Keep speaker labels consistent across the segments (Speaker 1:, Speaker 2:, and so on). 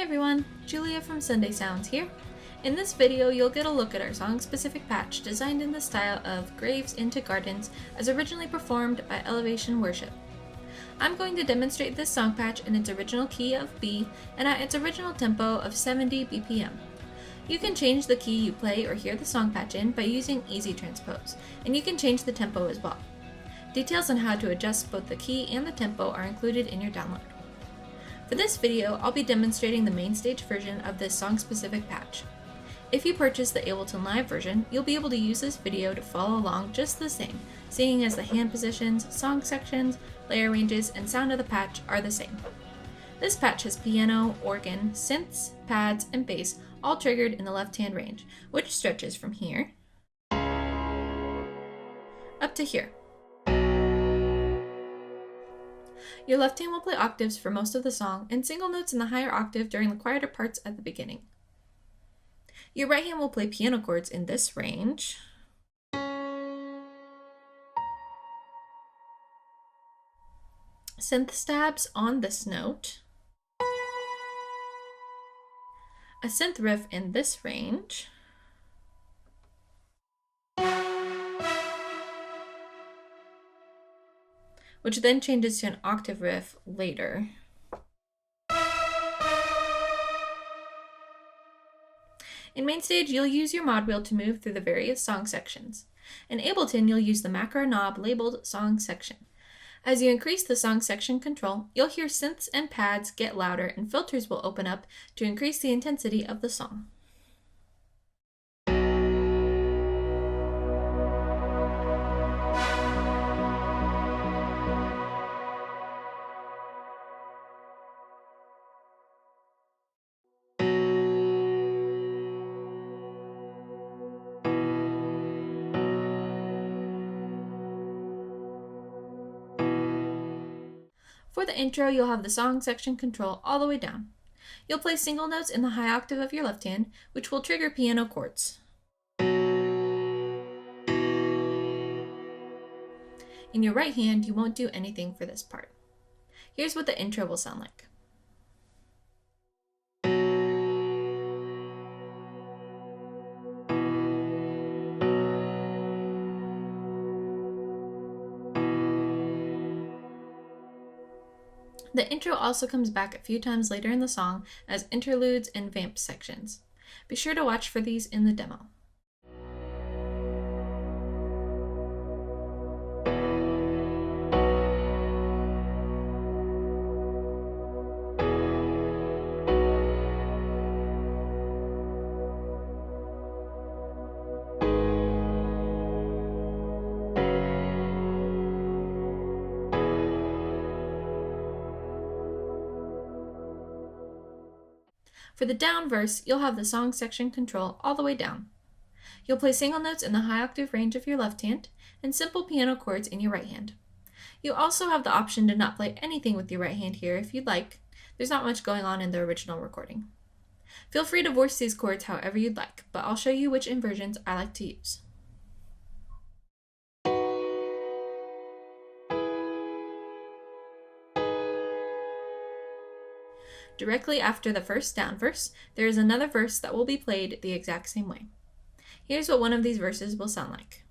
Speaker 1: everyone, Julia from Sunday Sounds here. In this video, you'll get a look at our song-specific patch designed in the style of Graves' Into Gardens as originally performed by Elevation Worship. I'm going to demonstrate this song patch in its original key of B and at its original tempo of 70 BPM. You can change the key you play or hear the song patch in by using Easy Transpose, and you can change the tempo as well. Details on how to adjust both the key and the tempo are included in your download. For this video, I'll be demonstrating the MainStage version of this song-specific patch. If you purchase the Ableton Live version, you'll be able to use this video to follow along just the same, seeing as the hand positions, song sections, layer ranges, and sound of the patch are the same. This patch has piano, organ, synths, pads, and bass all triggered in the left-hand range, which stretches from here up to here. Your left hand will play octaves for most of the song and single notes in the higher octave during the quieter parts at the beginning. Your right hand will play piano chords in this range, synth stabs on this note, a synth riff in this range, which then changes to an octave riff later. In MainStage, you'll use your mod wheel to move through the various song sections. In Ableton, you'll use the macro knob labeled Song Section. As you increase the song section control, you'll hear synths and pads get louder and filters will open up to increase the intensity of the song. For the intro, you'll have the song section control all the way down. You'll play single notes in the high octave of your left hand, which will trigger piano chords. In your right hand, you won't do anything for this part. Here's what the intro will sound like. The intro also comes back a few times later in the song as interludes and vamp sections. Be sure to watch for these in the demo. For the down verse, you'll have the song section control all the way down. You'll play single notes in the high octave range of your left hand and simple piano chords in your right hand. You also have the option to not play anything with your right hand here if you'd like. There's not much going on in the original recording. Feel free to voice these chords however you'd like, but I'll show you which inversions I like to use. Directly after the first down verse, there is another verse that will be played the exact same way. Here's what one of these verses will sound like.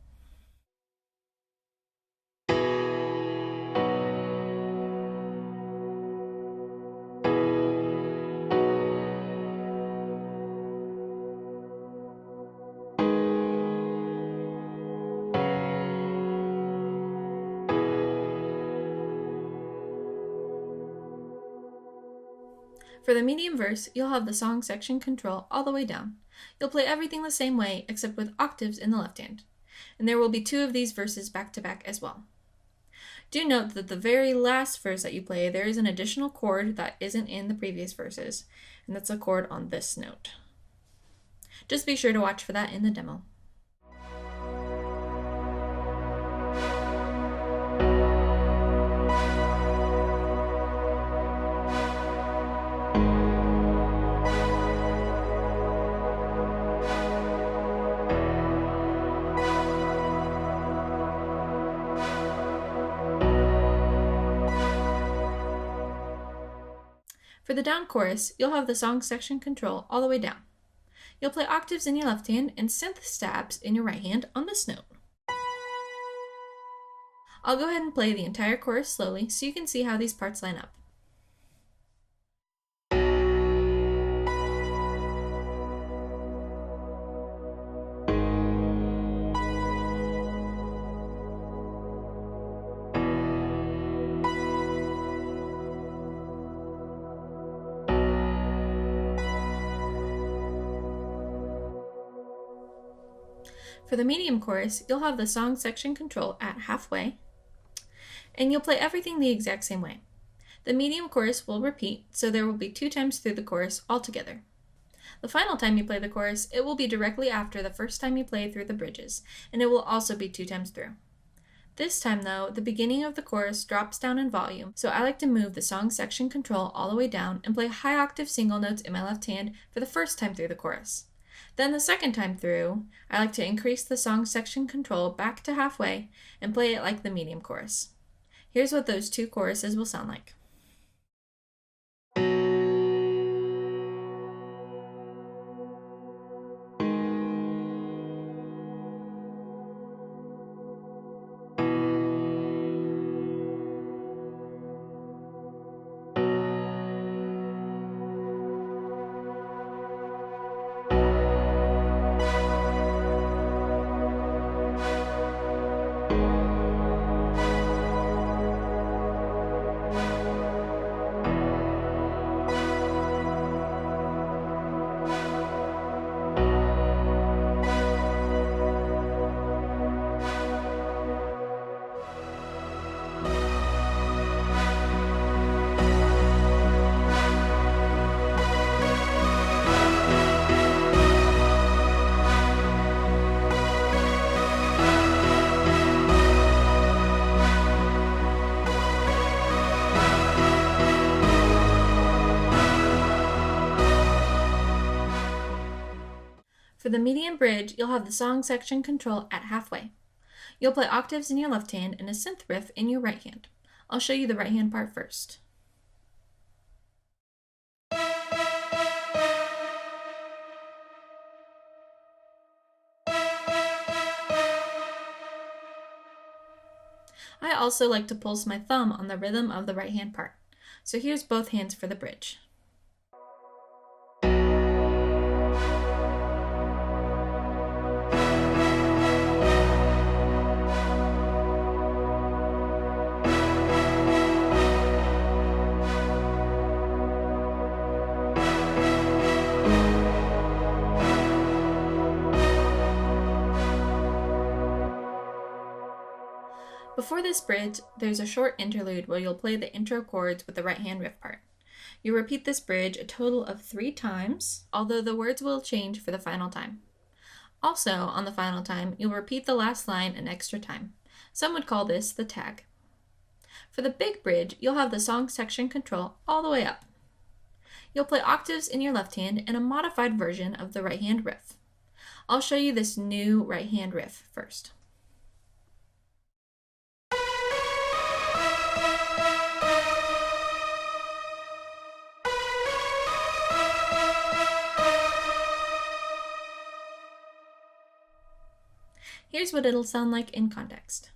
Speaker 1: For the medium verse, you'll have the song section control all the way down. You'll play everything the same way except with octaves in the left hand. And there will be two of these verses back to back as well. Do note that the very last verse that you play, there is an additional chord that isn't in the previous verses, and that's a chord on this note. Just be sure to watch for that in the demo. For the down chorus, you'll have the song section control all the way down. You'll play octaves in your left hand and synth stabs in your right hand on this note. I'll go ahead and play the entire chorus slowly so you can see how these parts line up. For the medium chorus, you'll have the song section control at halfway, and you'll play everything the exact same way. The medium chorus will repeat, so there will be 2 times through the chorus altogether. The final time you play the chorus, it will be directly after the first time you play through the bridges, and it will also be 2 times through. This time though, the beginning of the chorus drops down in volume, so I like to move the song section control all the way down and play high octave single notes in my left hand for the first time through the chorus. Then the second time through, I like to increase the song section control back to halfway and play it like the medium chorus. Here's what those 2 choruses will sound like. For the medium bridge, you'll have the song section control at halfway. You'll play octaves in your left hand and a synth riff in your right hand. I'll show you the right hand part first. I also like to pulse my thumb on the rhythm of the right hand part. So here's both hands for the bridge. Before this bridge, there's a short interlude where you'll play the intro chords with the right hand riff part. You'll repeat this bridge a total of 3 times, although the words will change for the final time. Also, on the final time, you'll repeat the last line an extra time. Some would call this the tag. For the big bridge, you'll have the song section control all the way up. You'll play octaves in your left hand and a modified version of the right hand riff. I'll show you this new right hand riff first. Here's what it'll sound like in context.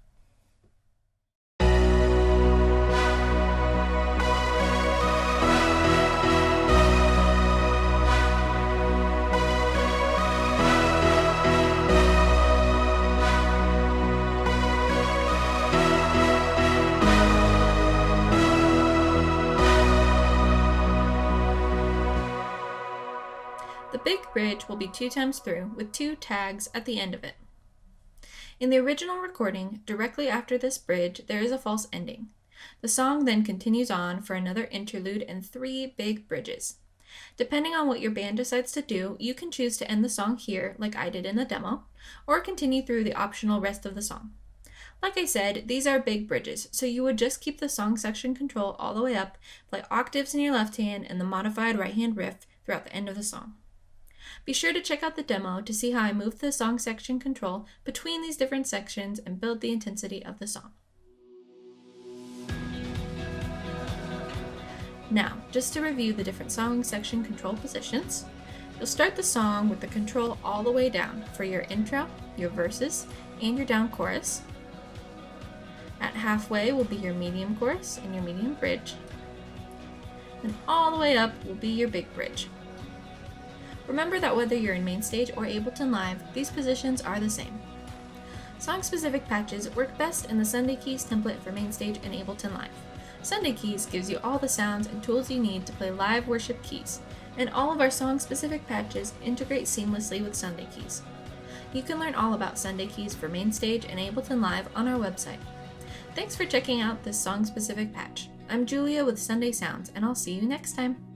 Speaker 1: The big bridge will be 2 times through with 2 tags at the end of it. In the original recording, directly after this bridge, there is a false ending. The song then continues on for another interlude and 3 big bridges. Depending on what your band decides to do, you can choose to end the song here, like I did in the demo, or continue through the optional rest of the song. Like I said, these are big bridges, so you would just keep the song section control all the way up, play octaves in your left hand and the modified right hand riff throughout the end of the song. Be sure to check out the demo to see how I move the song section control between these different sections and build the intensity of the song. Now, just to review the different song section control positions, you'll start the song with the control all the way down for your intro, your verses, and your down chorus. At halfway will be your medium chorus and your medium bridge. And all the way up will be your big bridge. Remember that whether you're in MainStage or Ableton Live, these positions are the same. Song-specific patches work best in the Sunday Keys template for MainStage and Ableton Live. Sunday Keys gives you all the sounds and tools you need to play live worship keys, and all of our song-specific patches integrate seamlessly with Sunday Keys. You can learn all about Sunday Keys for MainStage and Ableton Live on our website. Thanks for checking out this song-specific patch. I'm Julia with Sunday Sounds, and I'll see you next time.